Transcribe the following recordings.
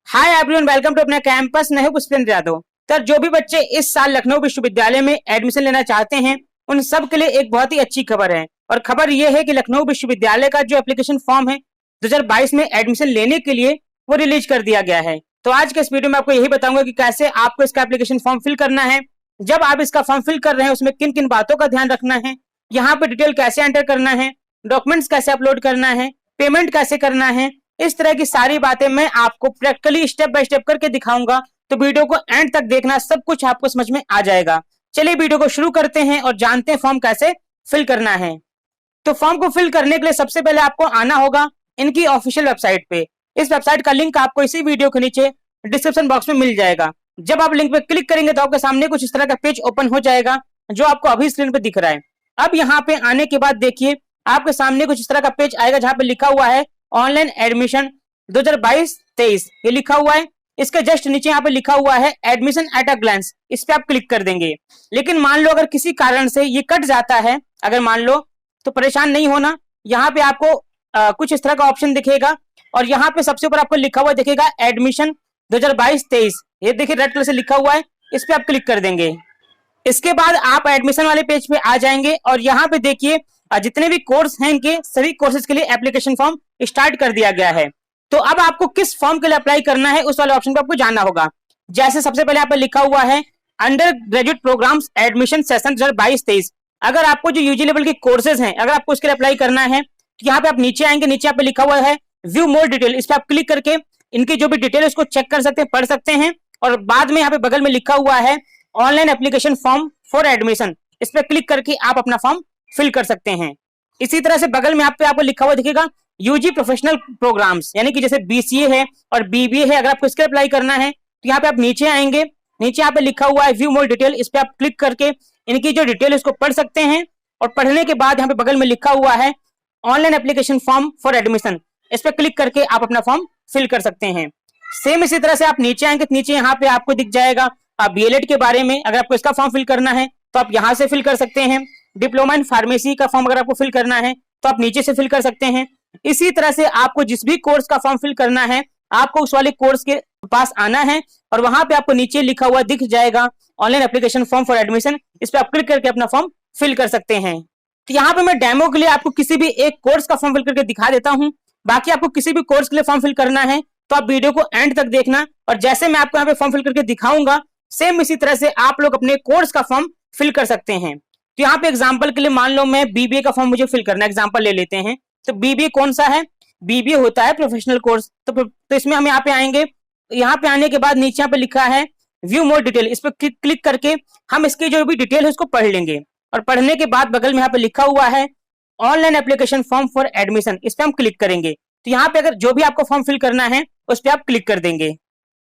Hi everyone, welcome to अपना campus. मैं हूं पुष्पेंद्र यादव। तो जो भी बच्चे इस साल लखनऊ विश्वविद्यालय में एडमिशन लेना चाहते हैं उन सब के लिए एक बहुत ही अच्छी खबर है। और खबर ये है कि लखनऊ विश्वविद्यालय का जो एप्लीकेशन फॉर्म है 2022 में एडमिशन लेने के लिए वो रिलीज कर दिया गया है। तो आज के इस वीडियो में आपको यही बताऊंगा कि कैसे आपको इसका एप्लीकेशन फॉर्म फिल करना है, जब आप इसका फॉर्म फिल कर रहे हैं उसमें किन किन बातों का ध्यान रखना है, यहाँ पे डिटेल कैसे एंटर करना है, डॉक्यूमेंट्स कैसे अपलोड करना है, पेमेंट कैसे करना है। इस तरह की सारी बातें मैं आपको प्रैक्टिकली स्टेप बाय स्टेप करके दिखाऊंगा। तो वीडियो को एंड तक देखना, सब कुछ आपको समझ में आ जाएगा। चलिए वीडियो को शुरू करते हैं और जानते हैं फॉर्म कैसे फिल करना है। तो फॉर्म को फिल करने के लिए सबसे पहले आपको आना होगा इनकी ऑफिशियल वेबसाइट पे। इस वेबसाइट का लिंक आपको इसी वीडियो के नीचे डिस्क्रिप्शन बॉक्स में मिल जाएगा। जब आप लिंक पे क्लिक करेंगे तो आपके सामने कुछ इस तरह का पेज ओपन हो जाएगा जो आपको अभी स्क्रीन पे दिख रहा है। अब यहाँ पे आने के बाद देखिए आपके सामने कुछ इस तरह का पेज आएगा जहाँ पे लिखा हुआ है ऑनलाइन एडमिशन 2022-23 ये लिखा हुआ है। इसके जस्ट नीचे यहाँ पे लिखा हुआ है एडमिशन एट अ ग्लांस, इस पे आप क्लिक कर देंगे। लेकिन मान लो अगर किसी कारण से ये कट जाता है, अगर मान लो, तो परेशान नहीं होना। यहाँ पे आपको कुछ इस तरह का ऑप्शन दिखेगा और यहाँ पे सबसे ऊपर आपको लिखा हुआ दिखेगा एडमिशन 2022-23, ये देखिए रेड कलर से लिखा हुआ है, इस पे आप क्लिक कर देंगे। इसके बाद आप एडमिशन वाले पेज पे आ जाएंगे और यहाँ पे देखिए जितने भी कोर्स हैं इनके सभी कोर्सेज के लिए एप्लीकेशन फॉर्म स्टार्ट कर दिया गया है। तो अब आपको किस फॉर्म के लिए अप्लाई करना है उस वाले ऑप्शन पे आपको जाना होगा। जैसे सबसे पहले यहाँ पे लिखा हुआ है undergraduate programmes admission session 2022-23। अगर आपको जो यूजी लेवल के कोर्सेज हैं अगर आपको उसके लिए अप्लाई करना है तो यहाँ पे आप नीचे आएंगे, नीचे यहाँ पे लिखा हुआ है व्यू मोर डिटेल, इस पे आप क्लिक करके इनकी जो भी डिटेल है उसको चेक कर सकते हैं, पढ़ सकते हैं। और बाद में यहाँ पे बगल में लिखा हुआ है online application form for admission, इस पे क्लिक करके आप अपना फॉर्म फिल कर सकते हैं। इसी तरह से बगल में यहाँ पे आपको लिखा हुआ दिखेगा यूजी प्रोफेशनल प्रोग्राम्स, यानी कि जैसे बीसीए है और बीबीए है, अगर आपको इसके अप्लाई करना है तो यहाँ पे आप नीचे आएंगे, नीचे यहाँ पे लिखा हुआ है व्यू मोर डिटेल, इस पे आप क्लिक करके इनकी जो डिटेल है उसको पढ़ सकते हैं। और पढ़ने के बाद यहाँ पे बगल में लिखा हुआ है online application form for admission, इस पे क्लिक करके आप अपना फॉर्म फिल कर सकते हैं। सेम इसी तरह से आप नीचे आएंगे तो नीचे यहाँ पे आपको दिख जाएगा बीएलएड के बारे में, अगर आपको इसका फॉर्म फिल करना है तो आप यहाँ से फिल कर सकते हैं। डिप्लोमा इन फार्मेसी का फॉर्म अगर आपको फिल करना है तो आप नीचे से फिल कर सकते हैं। इसी तरह से आपको जिस भी कोर्स का फॉर्म फिल करना है आपको उस वाले कोर्स के पास आना है और वहां पे आपको नीचे लिखा हुआ दिख जाएगा online application form for admission, इस पे आप क्लिक करके अपना फॉर्म फिल कर सकते हैं। तो यहाँ पे मैं डेमो के लिए आपको किसी भी एक कोर्स का फॉर्म फिल करके दिखा देता हूँ। बाकी आपको किसी भी कोर्स के लिए फॉर्म फिल करना है तो आप वीडियो को एंड तक देखना और जैसे मैं आपको यहाँ पे फॉर्म फिल करके दिखाऊंगा सेम इसी तरह से आप लोग अपने कोर्स का फॉर्म फिल कर सकते हैं। तो यहाँ पे एग्जांपल के लिए मान लो मैं बीबीए का फॉर्म मुझे फिल करना है, एग्जांपल ले लेते हैं। तो बीबीए कौन सा है? बीबीए होता है प्रोफेशनल कोर्स। तो इसमें हम यहाँ पे आएंगे, यहाँ पे आने के बाद नीचे यहाँ पे लिखा है व्यू मोर डिटेल, इस पर क्लिक करके हम इसकी जो भी डिटेल है उसको पढ़ लेंगे। और पढ़ने के बाद बगल में यहाँ पे लिखा हुआ है online application form for admission, इस पे हम क्लिक करेंगे। तो यहाँ पे अगर जो भी आपको फॉर्म फिल करना है उस पर आप क्लिक कर देंगे।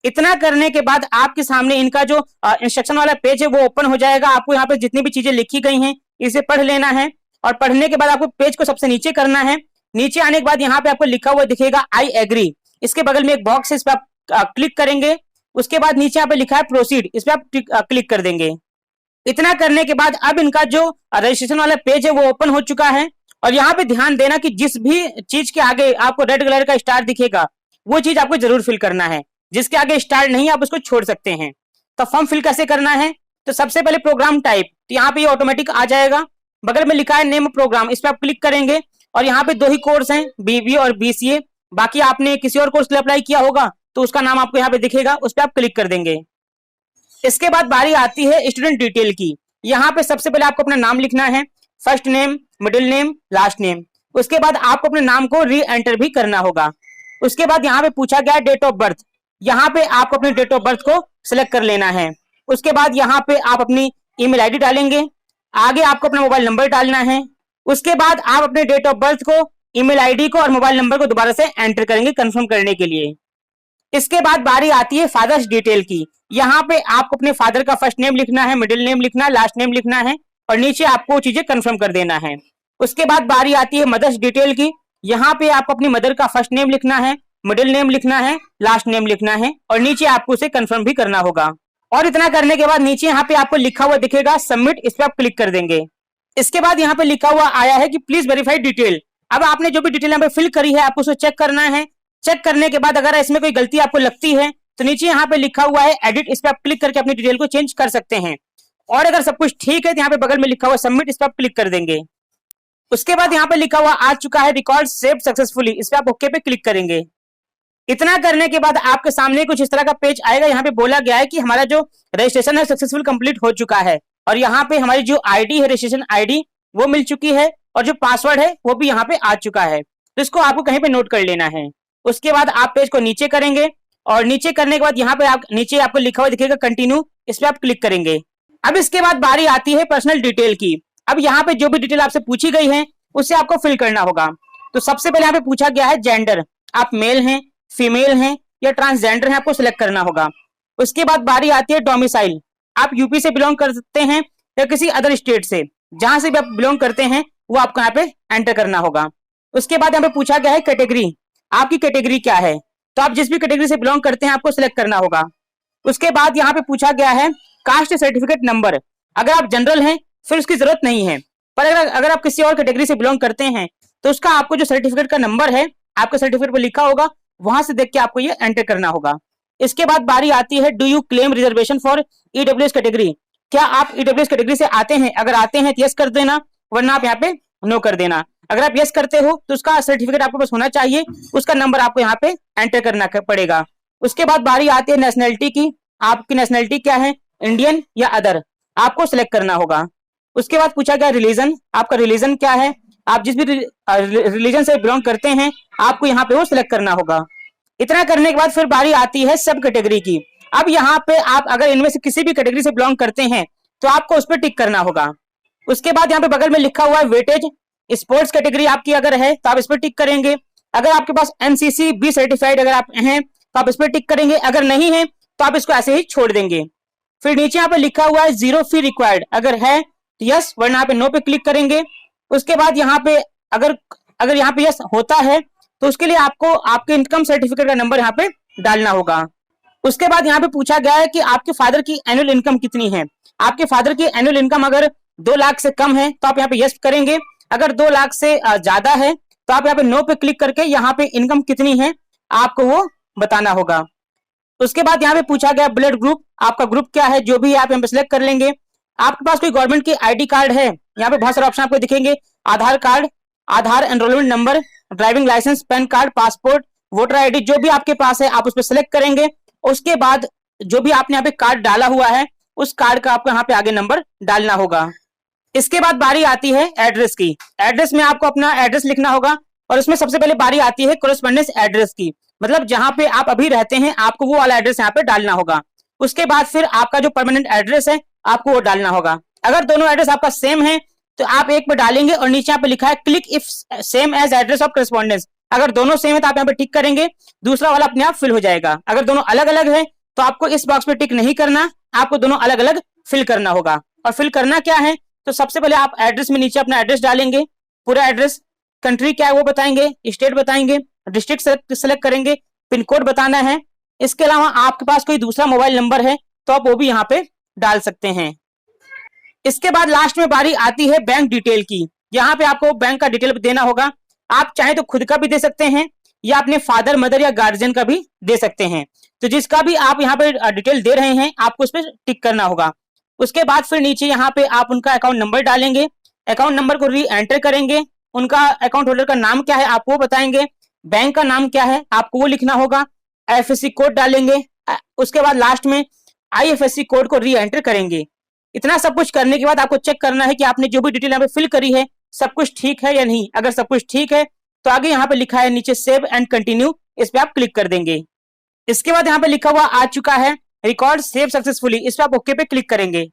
इतना करने के बाद आपके सामने इनका जो इंस्ट्रक्शन वाला पेज है वो ओपन हो जाएगा। आपको यहाँ पे जितनी भी चीजें लिखी गई हैं इसे पढ़ लेना है और पढ़ने के बाद आपको पेज को सबसे नीचे करना है। नीचे आने के बाद यहाँ पे आपको लिखा हुआ दिखेगा आई एग्री, इसके बगल में एक बॉक्स है, इस पे आप क्लिक करेंगे। उसके बाद नीचे यहाँ पे लिखा है प्रोसीड, इस पे आप क्लिक कर देंगे। इतना करने के बाद अब इनका जो रजिस्ट्रेशन वाला पेज है वो ओपन हो चुका है। और यहाँ पे ध्यान देना कि जिस भी चीज के आगे आपको रेड कलर का स्टार दिखेगा वो चीज आपको जरूर फिल करना है, जिसके आगे स्टार नहीं आप उसको छोड़ सकते हैं। तो फॉर्म फिल कैसे करना है? तो सबसे पहले प्रोग्राम टाइप, तो यहाँ पे ये ऑटोमेटिक आ जाएगा। बगल में लिखा है नेम प्रोग्राम, इस पे आप क्लिक करेंगे और यहाँ पे 2 ही कोर्स हैं, बीबीए और बीसीए। बाकी आपने किसी और कोर्स के लिए अप्लाई किया होगा तो उसका नाम आपको यहाँ पे दिखेगा, उस पर आप क्लिक कर देंगे। इसके बाद बारी आती है स्टूडेंट डिटेल की। यहाँ पे सबसे पहले आपको अपना नाम लिखना है, first name, middle name, last name. उसके बाद आपको अपने नाम को री एंटर भी करना होगा। उसके बाद यहाँ पे पूछा गया डेट ऑफ बर्थ, यहाँ पे आपको अपनी डेट ऑफ बर्थ को सिलेक्ट कर लेना है। उसके बाद यहाँ पे आप अपनी ईमेल आईडी डालेंगे, आगे आपको अपना मोबाइल नंबर डालना है। उसके बाद आप अपने डेट ऑफ बर्थ को, ईमेल आईडी को और मोबाइल नंबर को दोबारा से एंटर करेंगे कंफर्म करने के लिए। इसके बाद बारी आती है फादर्स डिटेल की। यहाँ पे आपको अपने फादर का फर्स्ट नेम लिखना है, मिडिल नेम लिखना है, लास्ट नेम लिखना है और नीचे आपको चीजें कंफर्म कर देना है। उसके बाद बारी आती है मदर्स डिटेल की। यहाँ पे आपको अपनी मदर का फर्स्ट नेम लिखना है, मिडिल नेम लिखना है, लास्ट नेम लिखना है और नीचे आपको उसे कंफर्म भी करना होगा। और इतना करने के बाद नीचे यहाँ पे आपको लिखा हुआ दिखेगा सबमिट, इस पे आप क्लिक कर देंगे। इसके बाद यहाँ पे लिखा हुआ आया है कि प्लीज वेरीफाई डिटेल। अब आपने जो भी डिटेल यहाँ पे फिल करी है आपको उसे चेक करना है चेक करने के बाद अगर इसमें कोई गलती आपको लगती है तो नीचे यहाँ पे लिखा हुआ है एडिट, इस पे आप क्लिक करके अपनी डिटेल को चेंज कर सकते हैं। और अगर सब कुछ ठीक है तो यहाँ पे बगल में लिखा हुआ सबमिट, इस पे आप क्लिक कर देंगे। उसके बाद यहाँ पे लिखा हुआ आ चुका है रिकॉर्ड सेव सक्सेसफुली, इस पे आप ओके पे क्लिक करेंगे। इतना करने के बाद आपके सामने कुछ इस तरह का पेज आएगा। यहाँ पे बोला गया है कि हमारा जो रजिस्ट्रेशन है सक्सेसफुल कंप्लीट हो चुका है और यहाँ पे हमारी जो आईडी है, रजिस्ट्रेशन आईडी, वो मिल चुकी है और जो पासवर्ड है वो भी यहाँ पे आ चुका है। तो इसको आपको कहीं पे नोट कर लेना है। उसके बाद आप पेज को नीचे करेंगे और नीचे करने के बाद यहाँ पे आप नीचे आपको लिखा हुआ दिखेगा कंटिन्यू, इस पे आप क्लिक करेंगे। अब इसके बाद बारी आती है पर्सनल डिटेल की। अब यहाँ पे जो भी डिटेल आपसे पूछी गई है उसे आपको फिल करना होगा। तो सबसे पहले यहाँ पे पूछा गया है जेंडर, आप मेल हैं, फीमेल हैं या ट्रांसजेंडर हैं, आपको सिलेक्ट करना होगा। उसके बाद बारी आती है डोमिसाइल, आप यूपी से बिलोंग करते हैं या किसी अदर स्टेट से, जहां से भी आप बिलोंग करते हैं वो आपको यहाँ पे एंटर करना होगा। उसके बाद यहाँ पे पूछा गया है कैटेगरी, आपकी कैटेगरी क्या है, तो आप जिस भी कैटेगरी से बिलोंग करते हैं आपको सिलेक्ट करना होगा। उसके बाद यहाँ पे पूछा गया है कास्ट सर्टिफिकेट नंबर, अगर आप जनरल हैं फिर उसकी जरूरत नहीं है, पर अगर आप किसी और कैटेगरी से बिलोंग करते हैं तो उसका आपको जो सर्टिफिकेट का नंबर है आपके सर्टिफिकेट पर लिखा होगा, वहां से देख के आपको ये एंटर करना होगा। इसके बाद बारी आती है do you claim reservation for EWS category, क्या आप ईडब्ल्यूएस कैटेगरी से आते हैं, अगर आते हैं तो यस कर देना, वरना आप यहाँ पे नो कर देना। अगर आप यस करते हो तो उसका सर्टिफिकेट आपके पास होना चाहिए, उसका नंबर आपको यहाँ पे एंटर करना पड़ेगा। उसके बाद बारी आती है नेशनैलिटी की, आपकी नेशनैलिटी क्या है, इंडियन या अदर, आपको सिलेक्ट करना होगा। उसके बाद पूछा गया रिलीजन, आपका रिलीजन क्या है, आप जिस भी रिलीजन से बिलोंग करते हैं आपको यहाँ पे वो सिलेक्ट करना होगा। इतना करने के बाद फिर बारी आती है सब कैटेगरी की। अब यहाँ पे आप अगर इनमें से किसी भी कैटेगरी से बिलोंग करते हैं तो आपको उस पर टिक करना होगा। उसके बाद यहाँ पे बगल में लिखा हुआ है वेटेज, स्पोर्ट्स कैटेगरी आपकी अगर है तो आप इस पर टिक करेंगे। अगर आपके पास एनसीसी बी सर्टिफाइड अगर आप हैं तो आप इस पर टिक करेंगे, अगर नहीं है तो आप इसको ऐसे ही छोड़ देंगे। फिर नीचे यहाँ पे लिखा हुआ है जीरो फी रिक्वायर्ड, अगर है तो यस, वरना यहाँ पे नो पे क्लिक करेंगे। उसके बाद यहाँ पे अगर यहाँ पे यस होता है तो उसके लिए आपको आपके इनकम सर्टिफिकेट का नंबर यहाँ पे डालना होगा। उसके बाद यहाँ पे पूछा गया है कि आपके फादर की एनुअल इनकम कितनी है, आपके फादर की एनुअल इनकम अगर 2 लाख से कम है तो आप यहाँ पे यस करेंगे, अगर 2 लाख से ज्यादा है तो आप यहाँ पे नो पे क्लिक करके यहाँ पे इनकम कितनी है आपको वो बताना होगा। उसके बाद यहाँ पे पूछा गया ब्लड ग्रुप, आपका ग्रुप क्या है, जो भी आप यहाँ पे सिलेक्ट कर लेंगे। आपके पास कोई गवर्नमेंट की आईडी कार्ड है, यहाँ पे बहुत सारे ऑप्शन आपको दिखेंगे, Aadhaar card, Aadhaar enrolment number, driving licence, PAN card, passport, voter ID, जो भी आपके पास है आप उस पर सिलेक्ट करेंगे। उसके बाद जो भी आपने यहाँ पे कार्ड डाला हुआ है उस कार्ड का आपको यहाँ पे आगे नंबर डालना होगा। इसके बाद बारी आती है एड्रेस की। एड्रेस में आपको अपना एड्रेस लिखना होगा और उसमें सबसे पहले बारी आती है कोरेस्पोंडेंस एड्रेस की, मतलब जहां पे आप अभी रहते हैं आपको वो वाला एड्रेस यहाँ पे डालना होगा। उसके बाद फिर आपका जो परमानेंट एड्रेस है आपको वो डालना होगा। अगर दोनों एड्रेस आपका सेम है तो आप एक पे डालेंगे और नीचे यहाँ पे लिखा है click if same as address of correspondence, अगर दोनों सेम है तो आप यहाँ पे टिक करेंगे, दूसरा वाला अपने आप फिल हो जाएगा। अगर दोनों अलग अलग है तो आपको इस बॉक्स पे टिक नहीं करना, आपको दोनों अलग अलग फिल करना होगा। और फिल करना क्या है, तो सबसे पहले आप एड्रेस में नीचे अपना एड्रेस डालेंगे, पूरा एड्रेस, कंट्री क्या है वो बताएंगे, स्टेट बताएंगे, डिस्ट्रिक्ट सेलेक्ट करेंगे, पिन कोड बताना है। इसके अलावा आपके पास कोई दूसरा मोबाइल नंबर है तो आप वो भी यहाँ पे डाल सकते हैं। इसके बाद लास्ट में बारी आती है बैंक डिटेल की। यहाँ पे आपको बैंक का डिटेल देना होगा, आप चाहे तो खुद का भी दे सकते हैं या अपने फादर मदर या गार्जियन का भी दे सकते हैं। तो जिसका भी आप यहाँ पे डिटेल दे रहे हैं आपको उस पर टिक करना होगा। उसके बाद फिर नीचे यहाँ पे आप उनका अकाउंट नंबर डालेंगे, अकाउंट नंबर को री एंटर करेंगे, उनका अकाउंट होल्डर का नाम क्या है आप वो बताएंगे, बैंक का नाम क्या है आपको वो लिखना होगा, आईएफएससी कोड डालेंगे, उसके बाद लास्ट में आईएफएससी कोड को री एंटर करेंगे। इतना सब कुछ करने के बाद आपको चेक करना है कि आपने जो भी डिटेल यहाँ पे फिल करी है सब कुछ ठीक है या नहीं। अगर सब कुछ ठीक है तो आगे यहाँ पे लिखा है नीचे सेव एंड कंटिन्यू, इस पे आप क्लिक कर देंगे। इसके बाद यहाँ पे लिखा हुआ आ चुका है रिकॉर्ड सेव सक्सेसफुली, इस पे आप ओके पे क्लिक करेंगे।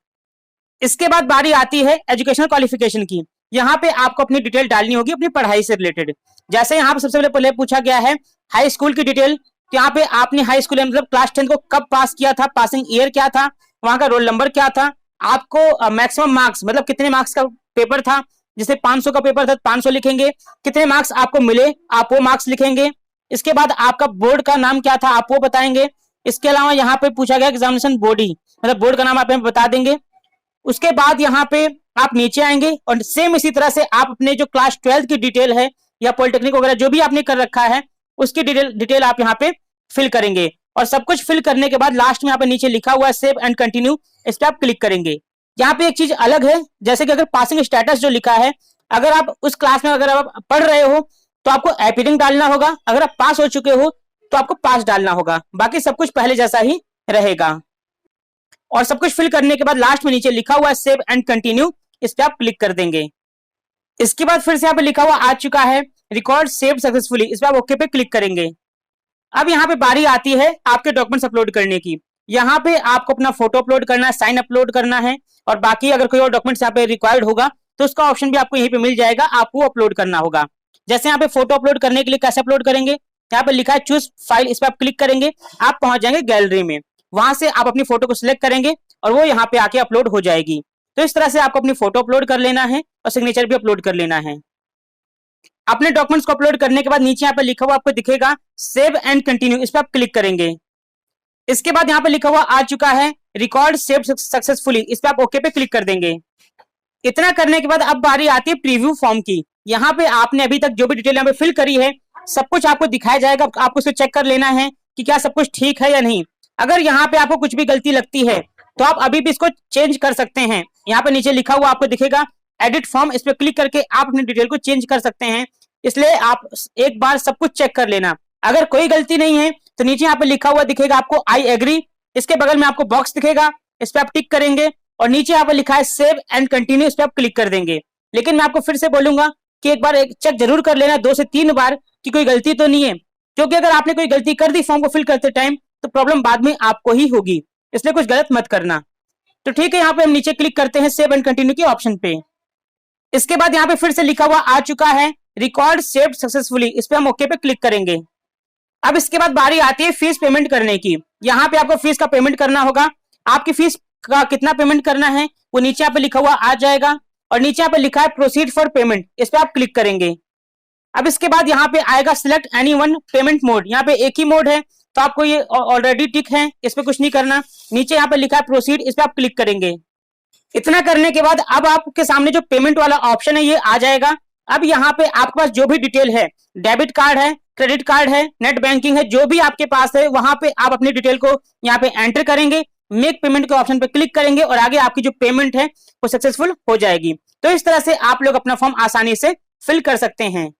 इसके बाद बारी आती है एजुकेशनल क्वालिफिकेशन की। यहाँ पे आपको अपनी डिटेल डालनी होगी अपनी पढ़ाई से रिलेटेड। जैसे यहाँ पे सबसे पहले पूछा गया है हाई स्कूल की डिटेल, तो यहाँ पे आपने हाई स्कूल मतलब क्लास 10 को कब पास किया था, पासिंग ईयर क्या था, वहां का रोल नंबर क्या था, आपको मैक्सिमम मार्क्स मतलब कितने मार्क्स का पेपर था, जैसे 500 का पेपर था 500 लिखेंगे, कितने मार्क्स आपको मिले आप वो मार्क्स लिखेंगे। इसके बाद आपका बोर्ड का नाम क्या था आप वो बताएंगे। इसके अलावा यहाँ पे पूछा गया एग्जामिनेशन बॉडी, मतलब बोर्ड का नाम आप बता देंगे। उसके बाद यहाँ पे आप नीचे आएंगे और सेम इसी तरह से आप अपने जो क्लास 12 की डिटेल है या पॉलिटेक्निक वगैरह जो भी आपने कर रखा है उसकी डिटेल आप यहाँ पे फिल करेंगे। और सब कुछ फिल करने के बाद लास्ट में यहाँ पे नीचे लिखा हुआ है सेव एंड कंटिन्यू, इस पे आप क्लिक करेंगे। यहाँ पे एक चीज अलग है, जैसे कि अगर पासिंग स्टेटस जो लिखा है, अगर आप उस क्लास में अगर आप पढ़ रहे हो तो आपको एपीडिंग डालना होगा, अगर आप पास हो चुके हो तो आपको पास डालना होगा, बाकी सब कुछ पहले जैसा ही रहेगा। और सब कुछ फिल करने के बाद लास्ट में नीचे लिखा हुआ है सेव एंड कंटिन्यू, इस पे आप क्लिक कर देंगे। इसके बाद फिर से यहाँ पे लिखा हुआ आ चुका है रिकॉर्ड सेव सक्सेसफुली, इस पे आप ओके पे क्लिक करेंगे। अब यहाँ पे बारी आती है आपके डॉक्यूमेंट्स अपलोड करने की। यहाँ पे आपको अपना फोटो अपलोड करना है, साइन अपलोड करना है, और बाकी अगर कोई और डॉक्यूमेंट्स यहाँ पे रिक्वायर्ड होगा तो उसका ऑप्शन भी आपको यहीं पे मिल जाएगा, आपको अपलोड करना होगा। जैसे यहाँ पे फोटो अपलोड करने के लिए कैसे अपलोड करेंगे, यहाँ पे लिखा है चूज फाइल, इस पर आप क्लिक करेंगे, आप पहुंच जाएंगे गैलरी में, वहां से आप अपनी फोटो को सिलेक्ट करेंगे और वो यहाँ पे आके अपलोड हो जाएगी। तो इस तरह से आपको अपनी फोटो अपलोड कर लेना है और सिग्नेचर भी अपलोड कर लेना है। अपने डॉक्यूमेंट्स को अपलोड करने के बाद नीचे यहाँ पे लिखा हुआ आपको दिखेगा सेव एंड कंटिन्यू, इस पर आप क्लिक करेंगे। इसके बाद यहाँ पे लिखा हुआ आ चुका है रिकॉर्ड सेव सक्सेसफुली, इस पे आप ओके पे क्लिक कर देंगे। इतना करने के बाद अब बारी आती है प्रीव्यू फॉर्म की। यहाँ पे आपने अभी तक जो भी डिटेल यहाँ पे फिल करी है सब कुछ आपको दिखाया जाएगा, आपको उसको चेक कर लेना है कि क्या सब कुछ ठीक है या नहीं। अगर यहाँ पे आपको कुछ भी गलती लगती है तो आप अभी भी इसको चेंज कर सकते हैं। यहाँ पे नीचे लिखा हुआ आपको दिखेगा एडिट फॉर्म, इस पे क्लिक करके आप अपनी डिटेल को चेंज कर सकते हैं। इसलिए आप एक बार सब कुछ चेक कर लेना। अगर कोई गलती नहीं है तो नीचे यहाँ पे लिखा हुआ दिखेगा आपको आई एग्री, इसके बगल में आपको बॉक्स दिखेगा, इस पे आप टिक करेंगे और नीचे यहाँ पे लिखा है सेव एंड कंटिन्यू, इस पे आप क्लिक कर देंगे। लेकिन मैं आपको फिर से बोलूंगा कि एक बार एक चेक जरूर कर लेना 2 से 3 बार कि कोई गलती तो नहीं है, क्योंकि अगर आपने कोई गलती कर दी फॉर्म को फिल करते टाइम तो प्रॉब्लम बाद में आपको ही होगी, इसलिए कुछ गलत मत करना। तो ठीक है, यहाँ पे हम नीचे क्लिक करते हैं सेव एंड कंटिन्यू के ऑप्शन पे। इसके बाद यहाँ पे फिर से लिखा हुआ आ चुका है रिकॉर्ड सेव्ड सक्सेसफुली, इस पे हम ओके पे क्लिक करेंगे। अब इसके बाद बारी आती है फीस पेमेंट करने की। यहाँ पे आपको फीस का पेमेंट करना होगा। आपकी फीस का कितना पेमेंट करना है वो नीचे यहाँ पे लिखा हुआ आ जाएगा और नीचे यहाँ पे लिखा है प्रोसीड फॉर पेमेंट, इस पे आप क्लिक करेंगे। अब इसके बाद यहाँ पे आएगा select any one payment mode, यहाँ पे एक ही मोड है तो आपको ये ऑलरेडी टिक है, इस पे कुछ नहीं करना। नीचे यहाँ पे लिखा है प्रोसीड, इस पे आप क्लिक करेंगे। इतना करने के बाद अब आपके सामने जो पेमेंट वाला ऑप्शन है ये आ जाएगा। अब यहाँ पे आपके पास जो भी डिटेल है, डेबिट कार्ड है, क्रेडिट कार्ड है, नेट बैंकिंग है, जो भी आपके पास है वहां पे आप अपनी डिटेल को यहाँ पे एंटर करेंगे, मेक पेमेंट के ऑप्शन पे क्लिक करेंगे और आगे आपकी जो पेमेंट है वो सक्सेसफुल हो जाएगी। तो इस तरह से आप लोग अपना फॉर्म आसानी से फिल कर सकते हैं।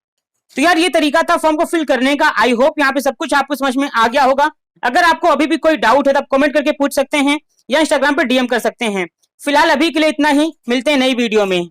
तो यार ये तरीका था फॉर्म को फिल करने का। आई होप यहाँ पे सब कुछ आपको समझ में आ गया होगा। अगर आपको अभी भी कोई डाउट है तो आप कमेंट करके पूछ सकते हैं या इंस्टाग्राम पे डीएम कर सकते हैं। फिलहाल अभी के लिए इतना ही, मिलते हैं नई वीडियो में।